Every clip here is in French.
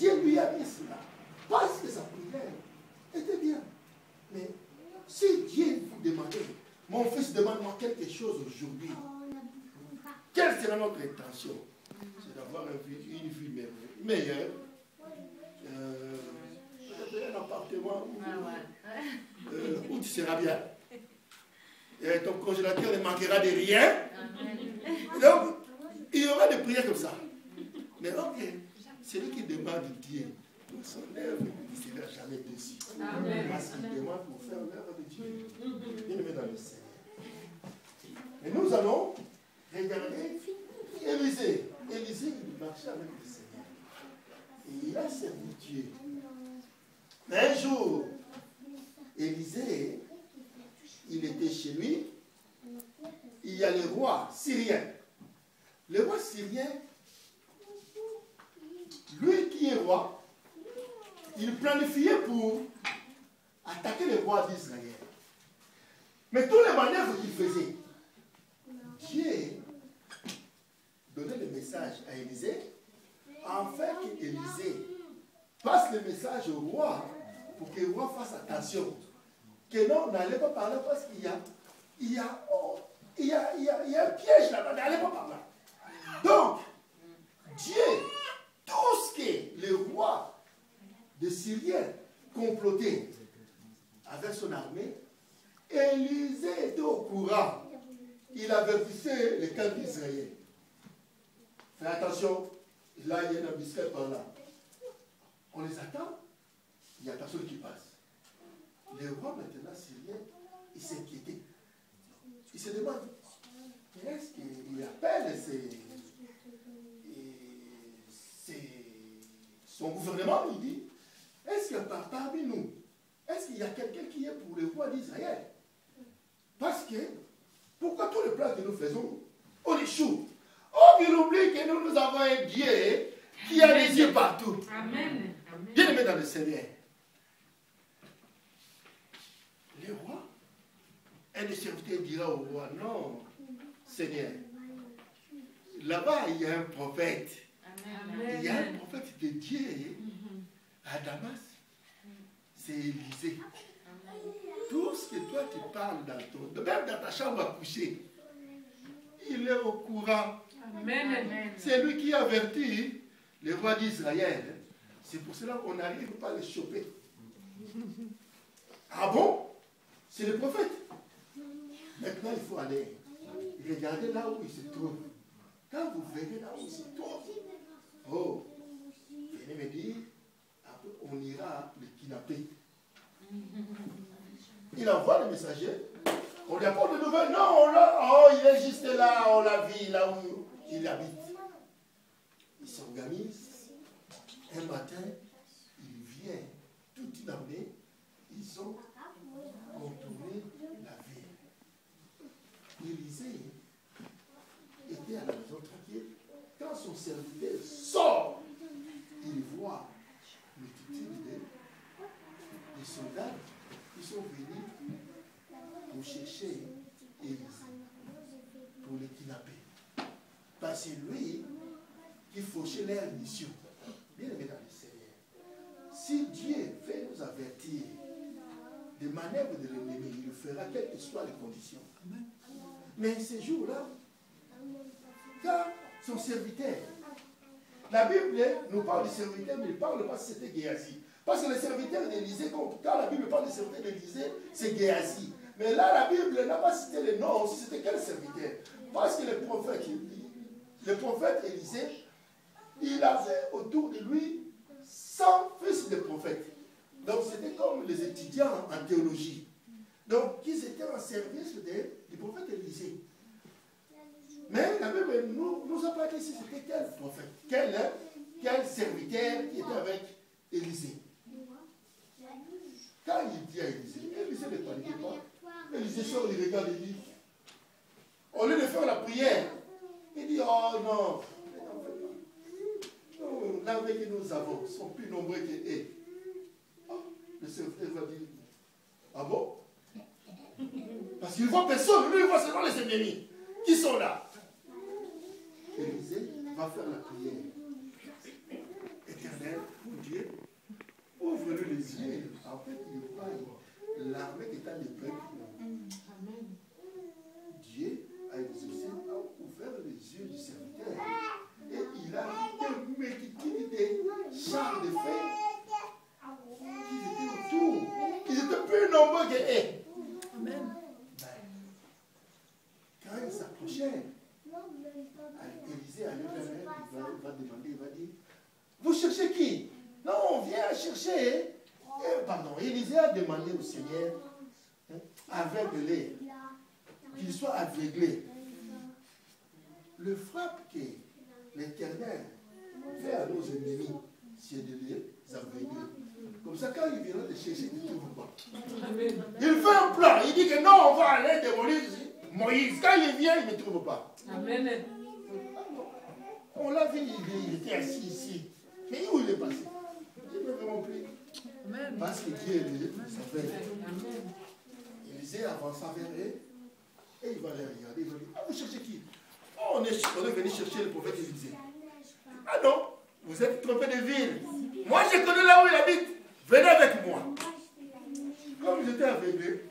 Dieu lui a mis cela. Parce que sa prière était bien. Mais si Dieu vous demandait, mon fils, demande-moi quelque chose aujourd'hui, quelle sera notre intention? C'est d'avoir une vie meilleure. Un appartement où tu seras bien. Et ton congélateur ne manquera de rien. Donc, il y aura des prières comme ça. Mais ok, celui qui demande Dieu pour son œuvre, il ne sera jamais déçu. Parce qu'il demande pour faire l'œuvre de Dieu. Il le met dans le Seigneur. Et nous allons regarder Élisée. Élisée, il marchait avec le Seigneur. Et il a servi Dieu. Mais un jour, Élisée, il était chez lui. Il y a le roi syrien. Le roi syrien, lui qui est roi, il planifiait pour attaquer le roi d'Israël. Mais tous les manœuvres qu'il faisait, Dieu donnait le message à Élisée, afin qu'Élisée passe le message au roi, pour que le roi fasse attention. Que non, n'allez pas par là parce qu'il y a un piège là-bas, n'allez pas par là. Donc, Dieu, tout ce que le roi de Syrien complotait avec son armée, Élisée était au courant. Il avertissait les camps d'Israël. Fais attention, là il y a une embuscade par là. On les attend, il n'y a personne qui passe. Le roi maintenant syrien, il s'inquiétait. Il se demande, est-ce qu'il appelle son gouvernement, il dit, est-ce que parmi nous, est-ce qu'il y a quelqu'un qui est pour le roi d'Israël? Parce que, pourquoi tous les plans que nous faisons, on échoue? Oh, il oublie que nous avons un Dieu qui a les yeux partout. Amen. Dieu le met dans le Seigneur. Le roi, un des serviteurs dira au roi, non, Seigneur, là-bas il y a un prophète. Amen. Il y a un prophète de Dieu à Damas. C'est Élisée. Tout ce que toi tu parles même dans ta chambre à coucher, il est au courant. Amen. C'est lui qui avertit le roi d'Israël. C'est pour cela qu'on n'arrive pas à le choper. Ah bon? C'est le prophète. Maintenant, il faut aller regarder là où il se trouve. Quand vous verrez là où il se trouve, oh, venez me dire, après on ira le kidnapper. Il envoie le messager. On lui apporte de nouvelles. Non, il est juste là, on l'a vu, là où il habite. Il s'organise. Un matin, il vient, toute une armée, ils ont contourné la ville. Élisée était à la maison tranquille. Quand son serviteur sort, il voit une multitude de soldats qui sont venus pour chercher Élisée, pour le kidnapper. Parce que c'est lui qui fauchait leur mission. Bien aimé dans le Seigneur, si Dieu fait nous avertir des manœuvres de l'ennemi, il le fera quelles que soient les conditions. Mais ces jours-là, quand son serviteur, la Bible nous parle du serviteur, mais il ne parle pas si c'était Géasi. Parce que le serviteur d'Élisée, quand la Bible parle du serviteur d'Élisée, c'est Géasi. Mais là, la Bible n'a pas cité le nom, si c'était quel serviteur. Parce que le prophète Élisée, il avait autour de lui 100 fils de prophètes. Donc c'était comme les étudiants en théologie. Donc ils étaient en service du prophète Élisée. Mais la Bible nous a pas dit si c'était quel prophète, quel serviteur qui était avec Élisée. Quand il dit à Élisée, Élisée ne paniquait pas. Élisée sort, il regarde et dit, au lieu de faire la prière, il dit, oh non, l'armée que nous avons sont plus nombreux que eux. Oh, le serviteur va dire, ah bon? Parce qu'il ne voit personne, lui il voit seulement les ennemis qui sont là. Élisée va faire la prière. Éternel, Dieu ouvre-le les yeux. En fait, il voit l'armée qui est à l'épreuve. Dieu a ouvert les yeux du serviteur. Et il a vu des chars de feu qui étaient autour. Ils étaient plus nombreux que eux. Amen. Quand ils s'approchaient, Élisée allait vers elle, il va demander, il va dire, vous cherchez qui? Non, on vient chercher. Pardon, Élisée a demandé au Seigneur, aveuglé, qu'il soit aveuglé. Le frappe que l'Éternel fait à nos ennemis, c'est de les aveugler. Comme ça, quand ils viendront les chercher, ils ne trouvent pas. Il fait un plan, il dit que non, on va aller démolir Moïse. Quand il vient, il ne trouve pas. Amen. On l'a vu, il était assis ici. Mais où il est passé? Je ne peux pas plus. Parce que Dieu le savait. Élisée avança vers eux et il va les regarder. Il va dire, ah, vous cherchez qui? Oh, on est venu chercher le prophète Élisée. Ah non, vous êtes trompé de ville. Moi, je connais là où il habite. Venez avec moi. Comme ils étaient aveuglés,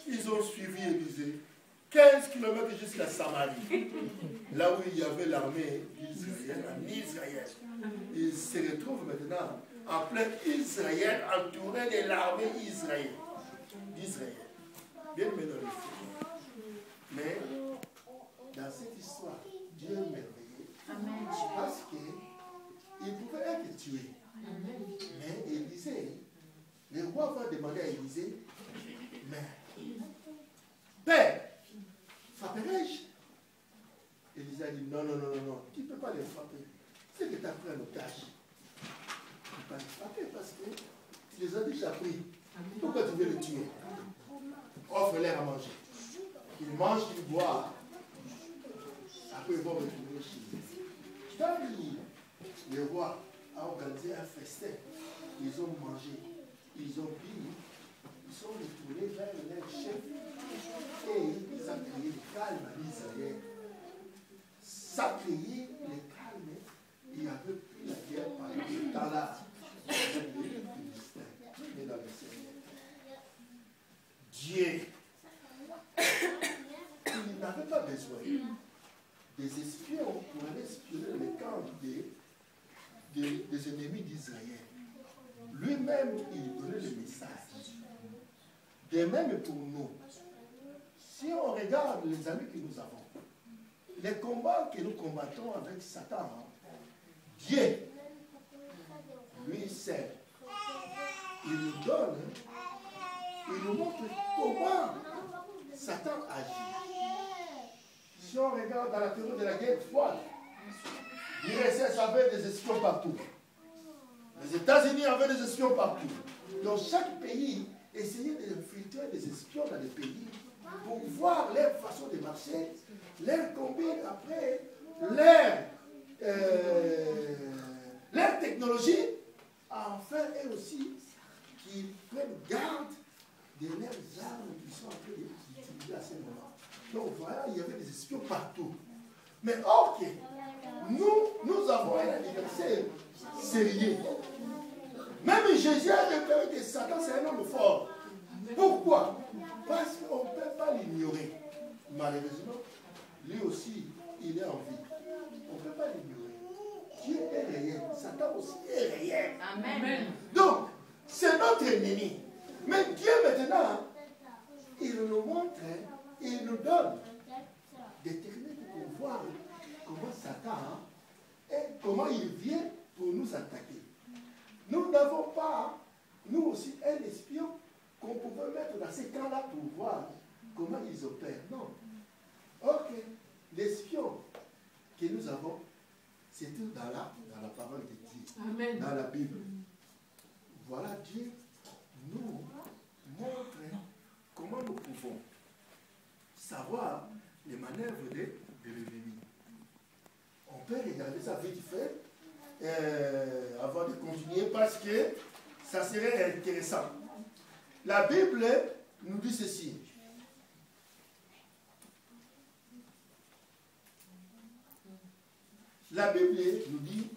ils ont suivi Élisée. 15 km jusqu'à Samarie, là où il y avait l'armée d'Israël, en Israël. Ils se retrouvent maintenant en plein Israël, entourés de l'armée d'Israël. Bien maintenant, mais dans cette histoire, Dieu est merveilleux. Parce qu'il pouvait être tué. Mais Élisée, le roi va demander à Élisée, mais Père, frapperai-je? Élisée a dit non, non, non, non, non, tu ne peux pas les frapper. C'est que tu as pris un otage. Tu ne peux pas les frapper parce que tu les as déjà pris. Pourquoi tu veux les tuer? Offre-leur à manger. Ils mangent, ils boivent. Après, ils vont retourner chez eux. Quand le roi a organisé un festin, ils ont mangé, ils ont bu, ils sont retournés vers leur chef et ils ont créé le calme à Israël. Ça a créé le calme. Il n'y avait plus la guerre pendant ce temps-là. Mais dans le Seigneur. Dieu, il n'avait pas besoin des espions pour aller espionner les camps des ennemis d'Israël. Lui-même, il donnait le message. De même pour nous. Si on regarde les amis que nous avons, les combats que nous combattons avec Satan, Dieu, lui seul, il nous donne, il nous montre comment Satan agit. Si on regarde dans la théorie de la guerre froide, l'URSS avait des espions partout. Les États-Unis avaient des espions partout. Donc chaque pays essayait d'infiltrer des espions dans les pays pour voir leur façon de marcher, leur combine après, leur technologie, enfin, eux aussi, qu'ils prennent garde de leurs armes qui sont en train d'utiliser à ce moment. Donc voilà, il y avait des espions partout. Mais ok, nous avons un adversaire sérieux. Même Jésus a déclaré que Satan c'est un homme fort. Pourquoi? Parce qu'on ne peut pas l'ignorer. Malheureusement, lui aussi, il est en vie. On ne peut pas l'ignorer. Dieu est réel. Satan aussi est réel. Amen. Donc, c'est notre ennemi. Mais Dieu maintenant, il nous montre, il nous donne des techniques pour voir comment Satan et comment il vient pour nous attaquer. Nous n'avons pas, nous aussi, un espion qu'on pouvait mettre dans ces camps-là pour voir comment ils opèrent. Non. Ok. L'espion que nous avons, c'est tout dans la parole de Dieu. Amen. Dans la Bible. Voilà, Dieu nous montre comment nous pouvons savoir les manœuvres de l'ennemi. On peut regarder ça vite fait avant de continuer parce que ça serait intéressant. La Bible nous dit ceci. La Bible nous dit